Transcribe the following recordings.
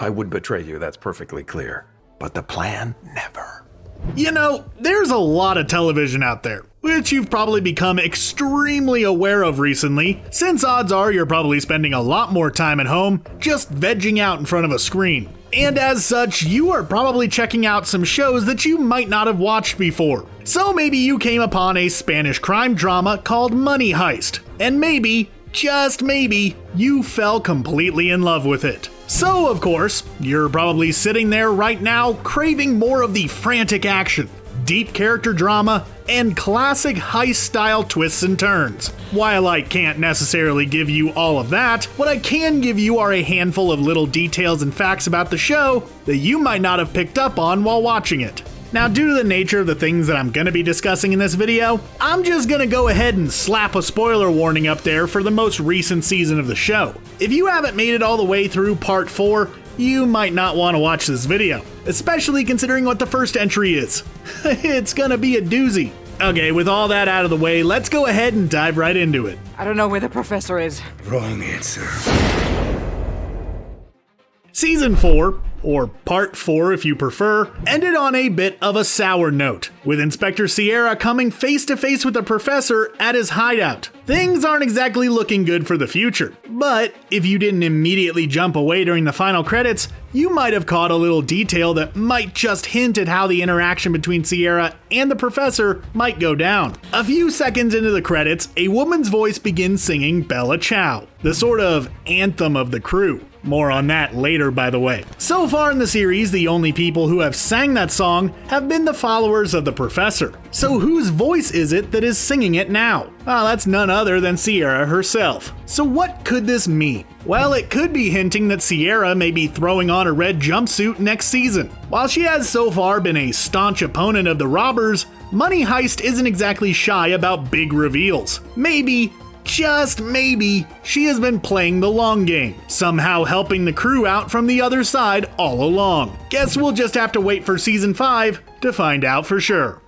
I would betray you, that's perfectly clear. But the plan, never. You know, there's a lot of television out there, which you've probably become extremely aware of recently, since odds are you're probably spending a lot more time at home just vegging out in front of a screen. And as such, you are probably checking out some shows that you might not have watched before. So maybe you came upon a Spanish crime drama called Money Heist, and maybe, just maybe, you fell completely in love with it. So, of course, you're probably sitting there right now craving more of the frantic action, deep character drama, and classic heist-style twists and turns. While I can't necessarily give you all of that, what I can give you are a handful of little details and facts about the show that you might not have picked up on while watching it. Now, due to the nature of the things that I'm going to be discussing in this video, I'm just going to go ahead and slap a spoiler warning up there for the most recent season of the show. If you haven't made it all the way through part 4, you might not want to watch this video, especially considering what the first entry is. It's gonna be a doozy. Okay, with all that out of the way, let's go ahead and dive right into it. I don't know where the professor is. Wrong answer. Season 4, or Part 4 if you prefer, ended on a bit of a sour note, with Inspector Sierra coming face to face with the professor at his hideout. Things aren't exactly looking good for the future, but if you didn't immediately jump away during the final credits, you might have caught a little detail that might just hint at how the interaction between Sierra and the professor might go down. A few seconds into the credits, a woman's voice begins singing Bella Ciao, the sort of anthem of the crew. More on that later, by the way. So far in the series, the only people who have sang that song have been the followers of the professor. So whose voice is it that is singing it now? Ah, that's none other than Sierra herself. So what could this mean? Well, it could be hinting that Sierra may be throwing on a red jumpsuit next season. While she has so far been a staunch opponent of the robbers, Money Heist isn't exactly shy about big reveals. Maybe, just maybe, she has been playing the long game, somehow helping the crew out from the other side all along. Guess we'll just have to wait for season 5 to find out for sure.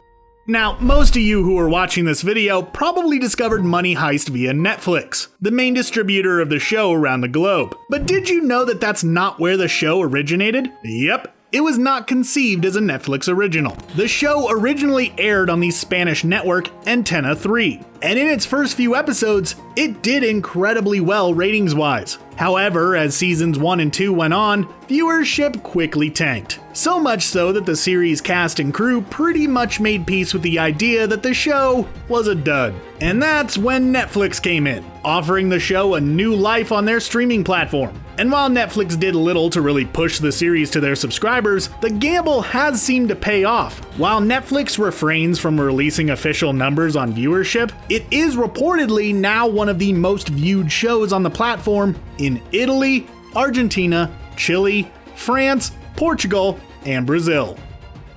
Now, most of you who are watching this video probably discovered Money Heist via Netflix, the main distributor of the show around the globe. But did you know that that's not where the show originated? Yep. It was not conceived as a Netflix original. The show originally aired on the Spanish network Antena 3, and in its first few episodes, it did incredibly well ratings-wise. However, as seasons 1 and 2 went on, viewership quickly tanked. So much so that the series cast and crew pretty much made peace with the idea that the show was a dud. And that's when Netflix came in, offering the show a new life on their streaming platform. And while Netflix did little to really push the series to their subscribers, the gamble has seemed to pay off. While Netflix refrains from releasing official numbers on viewership, it is reportedly now one of the most viewed shows on the platform in Italy, Argentina, Chile, France, Portugal, and Brazil.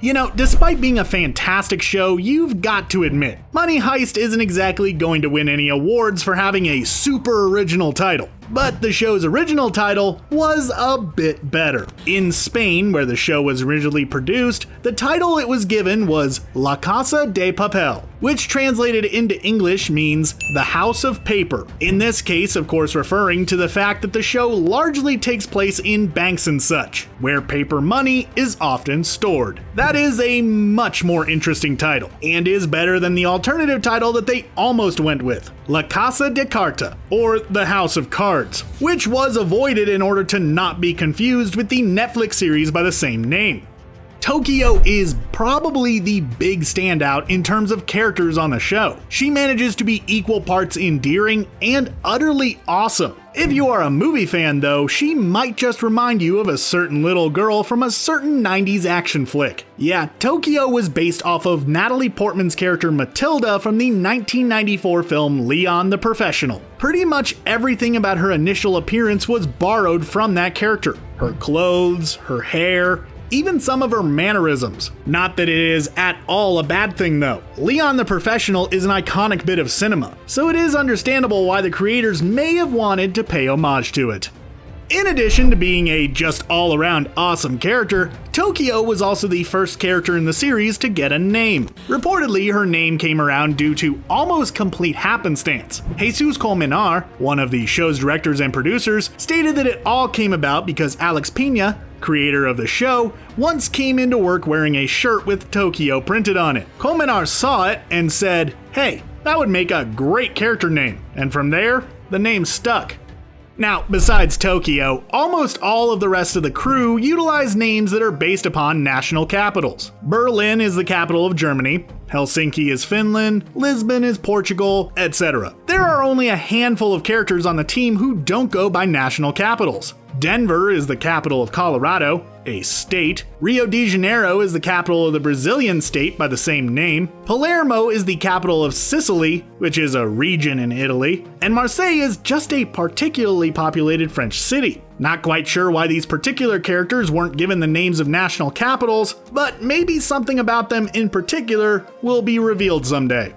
You know, despite being a fantastic show, you've got to admit, Money Heist isn't exactly going to win any awards for having a super original title. But the show's original title was a bit better. In Spain, where the show was originally produced, the title it was given was La Casa de Papel, which translated into English means the House of Paper. In this case, of course, referring to the fact that the show largely takes place in banks and such, where paper money is often stored. That is a much more interesting title, and is better than the alternative title that they almost went with, La Casa de Carta, or the House of Cards, which was avoided in order to not be confused with the Netflix series by the same name. Tokyo is probably the big standout in terms of characters on the show. She manages to be equal parts endearing and utterly awesome. If you are a movie fan though, she might just remind you of a certain little girl from a certain 90s action flick. Yeah, Tokyo was based off of Natalie Portman's character Matilda from the 1994 film Leon the Professional. Pretty much everything about her initial appearance was borrowed from that character. Her clothes, her hair, even some of her mannerisms. Not that it is at all a bad thing though. Leon the Professional is an iconic bit of cinema, so it is understandable why the creators may have wanted to pay homage to it. In addition to being a just all-around awesome character, Tokyo was also the first character in the series to get a name. Reportedly, her name came around due to almost complete happenstance. Jesus Colmenar, one of the show's directors and producers, stated that it all came about because Alex Pina, creator of the show, once came into work wearing a shirt with Tokyo printed on it. Colmenar saw it and said, "Hey, that would make a great character name." And from there, the name stuck. Now, besides Tokyo, almost all of the rest of the crew utilize names that are based upon national capitals. Berlin is the capital of Germany, Helsinki is Finland, Lisbon is Portugal, etc. There are only a handful of characters on the team who don't go by national capitals. Denver is the capital of Colorado, a state. Rio de Janeiro is the capital of the Brazilian state by the same name. Palermo is the capital of Sicily, which is a region in Italy. And Marseille is just a particularly populated French city. Not quite sure why these particular characters weren't given the names of national capitals, but maybe something about them in particular will be revealed someday.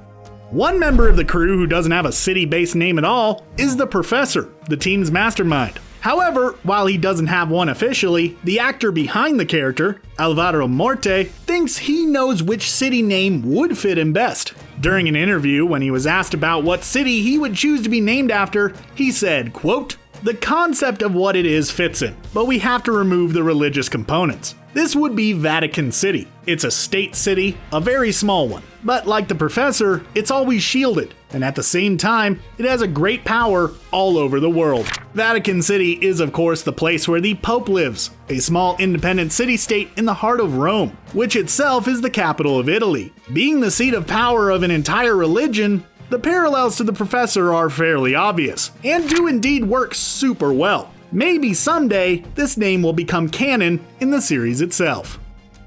One member of the crew who doesn't have a city-based name at all is the Professor, the team's mastermind. However, while he doesn't have one officially, the actor behind the character, Alvaro Morte, thinks he knows which city name would fit him best. During an interview, when he was asked about what city he would choose to be named after, he said, quote, "The concept of what it is fits in, but we have to remove the religious components. This would be Vatican City. It's a state city, a very small one. But like the Professor, it's always shielded, and at the same time, it has a great power all over the world." Vatican City is of course the place where the Pope lives, a small independent city-state in the heart of Rome, which itself is the capital of Italy. Being the seat of power of an entire religion, the parallels to the Professor are fairly obvious, and do indeed work super well. Maybe someday, this name will become canon in the series itself.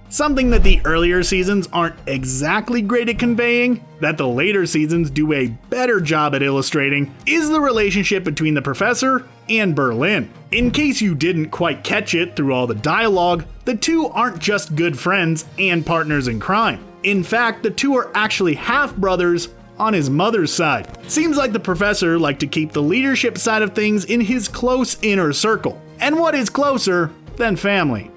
Something that the earlier seasons aren't exactly great at conveying, that the later seasons do a better job at illustrating, is the relationship between the Professor and Berlin. In case you didn't quite catch it through all the dialogue, the two aren't just good friends and partners in crime. In fact, the two are actually half-brothers on his mother's side. Seems like the Professor liked to keep the leadership side of things in his close inner circle. And what is closer than family?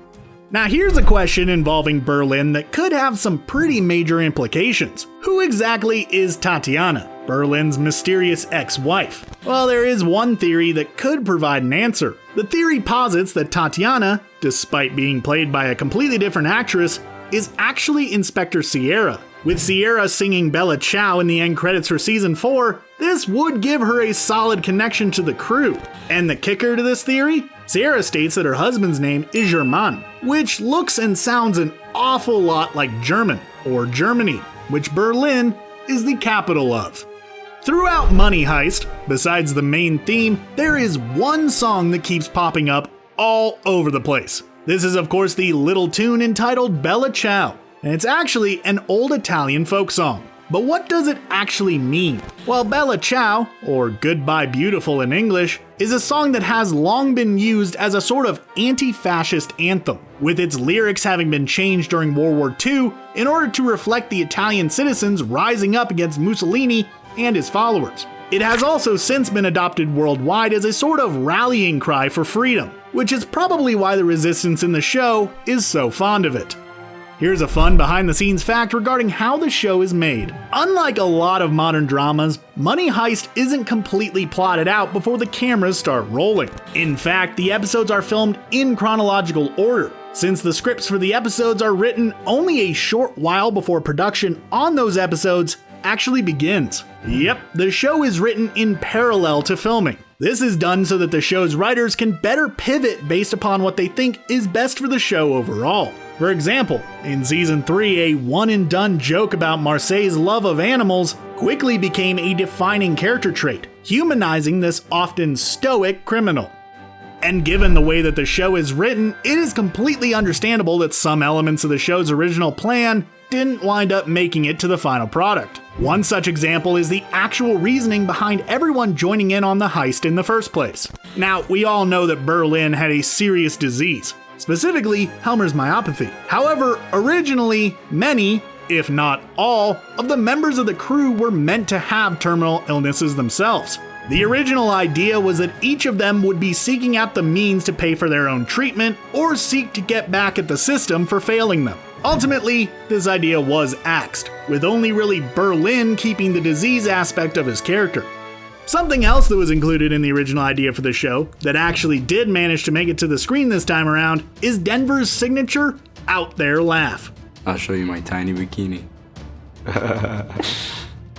Now here's a question involving Berlin that could have some pretty major implications. Who exactly is Tatiana, Berlin's mysterious ex-wife? Well, there is one theory that could provide an answer. The theory posits that Tatiana, despite being played by a completely different actress, is actually Inspector Sierra. With Sierra singing Bella Ciao in the end credits for season 4, this would give her a solid connection to the crew. And the kicker to this theory? Sierra states that her husband's name is German, which looks and sounds an awful lot like German, or Germany, which Berlin is the capital of. Throughout Money Heist, besides the main theme, there is one song that keeps popping up all over the place. This is of course the little tune entitled Bella Ciao, and it's actually an old Italian folk song. But what does it actually mean? Well, Bella Ciao, or Goodbye Beautiful in English, is a song that has long been used as a sort of anti-fascist anthem, with its lyrics having been changed during World War II in order to reflect the Italian citizens rising up against Mussolini and his followers. It has also since been adopted worldwide as a sort of rallying cry for freedom, which is probably why the resistance in the show is so fond of it. Here's a fun behind-the-scenes fact regarding how the show is made. Unlike a lot of modern dramas, Money Heist isn't completely plotted out before the cameras start rolling. In fact, the episodes are filmed in chronological order, since the scripts for the episodes are written only a short while before production on those episodes actually begins. Yep, the show is written in parallel to filming. This is done so that the show's writers can better pivot based upon what they think is best for the show overall. For example, in season 3, a one-and-done joke about Marseille's love of animals quickly became a defining character trait, humanizing this often stoic criminal. And given the way that the show is written, it is completely understandable that some elements of the show's original plan didn't wind up making it to the final product. One such example is the actual reasoning behind everyone joining in on the heist in the first place. Now, we all know that Berlin had a serious disease, specifically Helmer's myopathy. However, originally, many, if not all, of the members of the crew were meant to have terminal illnesses themselves. The original idea was that each of them would be seeking out the means to pay for their own treatment or seek to get back at the system for failing them. Ultimately, this idea was axed, with only really Berlin keeping the disease aspect of his character. Something else that was included in the original idea for the show, that actually did manage to make it to the screen this time around, is Denver's signature out there laugh. I'll show you my tiny bikini.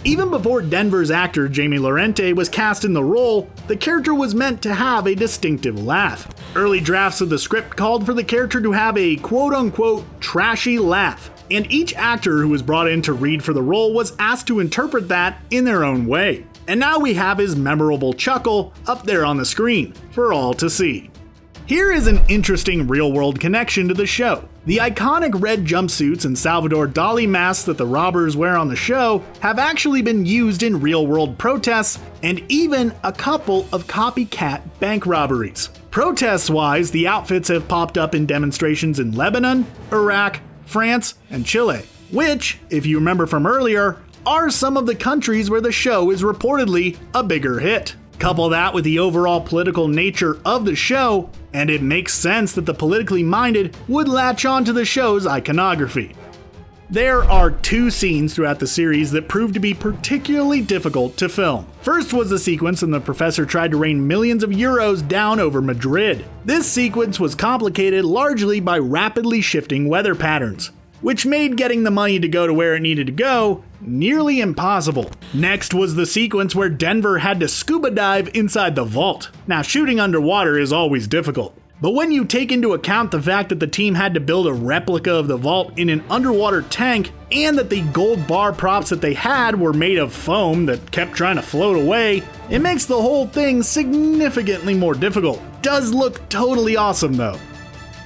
Even before Denver's actor Jamie Lorente was cast in the role, the character was meant to have a distinctive laugh. Early drafts of the script called for the character to have a quote-unquote trashy laugh, and each actor who was brought in to read for the role was asked to interpret that in their own way. And now we have his memorable chuckle up there on the screen for all to see. Here is an interesting real-world connection to the show. The iconic red jumpsuits and Salvador Dali masks that the robbers wear on the show have actually been used in real-world protests and even a couple of copycat bank robberies. Protests-wise, the outfits have popped up in demonstrations in Lebanon, Iraq, France, and Chile, which, if you remember from earlier, are some of the countries where the show is reportedly a bigger hit. Couple that with the overall political nature of the show, and it makes sense that the politically minded would latch on to the show's iconography. There are two scenes throughout the series that proved to be particularly difficult to film. First was the sequence when the professor tried to rain millions of euros down over Madrid. This sequence was complicated largely by rapidly shifting weather patterns, which made getting the money to go to where it needed to go nearly impossible. Next was the sequence where Denver had to scuba dive inside the vault. Now, shooting underwater is always difficult, but when you take into account the fact that the team had to build a replica of the vault in an underwater tank, and that the gold bar props that they had were made of foam that kept trying to float away, it makes the whole thing significantly more difficult. Does look totally awesome though.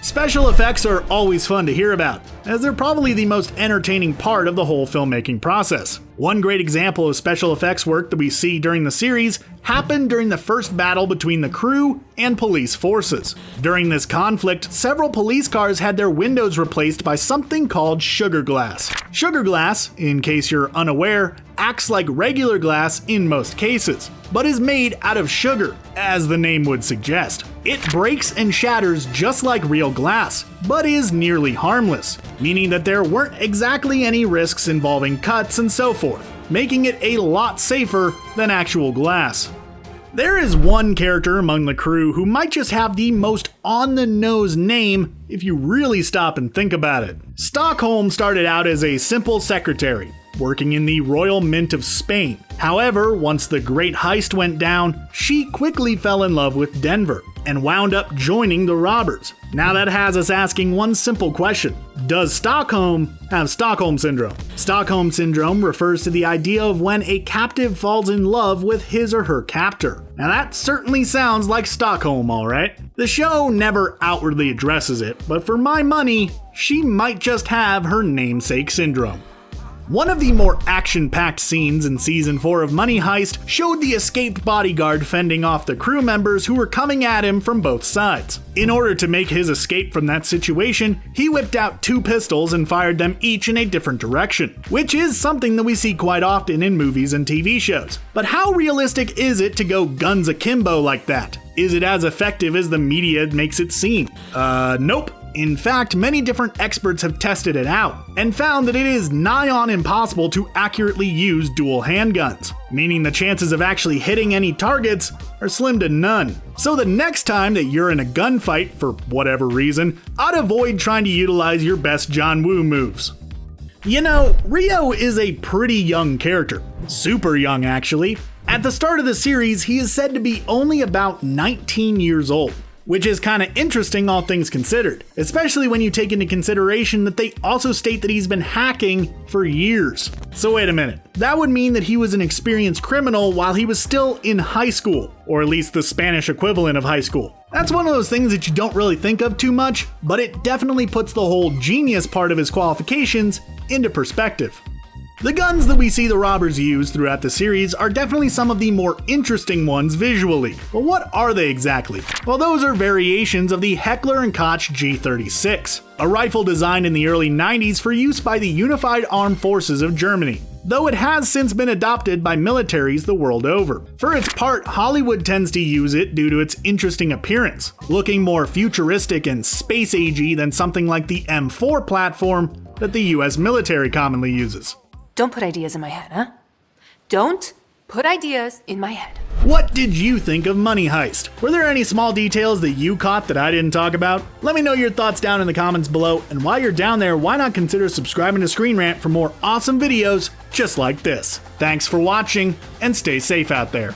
Special effects are always fun to hear about, as they're probably the most entertaining part of the whole filmmaking process. One great example of special effects work that we see during the series happened during the first battle between the crew and police forces. During this conflict, several police cars had their windows replaced by something called sugar glass. Sugar glass, in case you're unaware, acts like regular glass in most cases, but is made out of sugar, as the name would suggest. It breaks and shatters just like real glass, but is nearly harmless, meaning that there weren't exactly any risks involving cuts and so forth, making it a lot safer than actual glass. There is one character among the crew who might just have the most on-the-nose name if you really stop and think about it. Stockholm started out as a simple secretary, working in the Royal Mint of Spain. However, once the great heist went down, she quickly fell in love with Denver and wound up joining the robbers. Now that has us asking one simple question. Does Stockholm have Stockholm Syndrome? Stockholm Syndrome refers to the idea of when a captive falls in love with his or her captor. Now that certainly sounds like Stockholm, alright? The show never outwardly addresses it, but for my money, she might just have her namesake syndrome. One of the more action-packed scenes in Season 4 of Money Heist showed the escaped bodyguard fending off the crew members who were coming at him from both sides. In order to make his escape from that situation, he whipped out 2 pistols and fired them each in a different direction, which is something that we see quite often in movies and TV shows. But how realistic is it to go guns akimbo like that? Is it as effective as the media makes it seem? Nope. In fact, many different experts have tested it out and found that it is nigh on impossible to accurately use dual handguns, meaning the chances of actually hitting any targets are slim to none. So the next time that you're in a gunfight, for whatever reason, I'd avoid trying to utilize your best John Woo moves. You know, Rio is a pretty young character. Super young, actually. At the start of the series, he is said to be only about 19 years old. Which is kind of interesting all things considered, especially when you take into consideration that they also state that he's been hacking for years. So wait a minute, that would mean that he was an experienced criminal while he was still in high school, or at least the Spanish equivalent of high school. That's one of those things that you don't really think of too much, but it definitely puts the whole genius part of his qualifications into perspective. The guns that we see the robbers use throughout the series are definitely some of the more interesting ones visually. But what are they exactly? Well, those are variations of the Heckler & Koch G36, a rifle designed in the early 90s for use by the Unified Armed Forces of Germany. though it has since been adopted by militaries the world over. For its part, Hollywood tends to use it due to its interesting appearance, looking more futuristic and space-agey than something like the M4 platform that the US military commonly uses. Don't put ideas in my head, huh? Don't put ideas in my head. What did you think of Money Heist? Were there any small details that you caught that I didn't talk about? Let me know your thoughts down in the comments below, and while you're down there, why not consider subscribing to Screen Rant for more awesome videos just like this. Thanks for watching, and stay safe out there.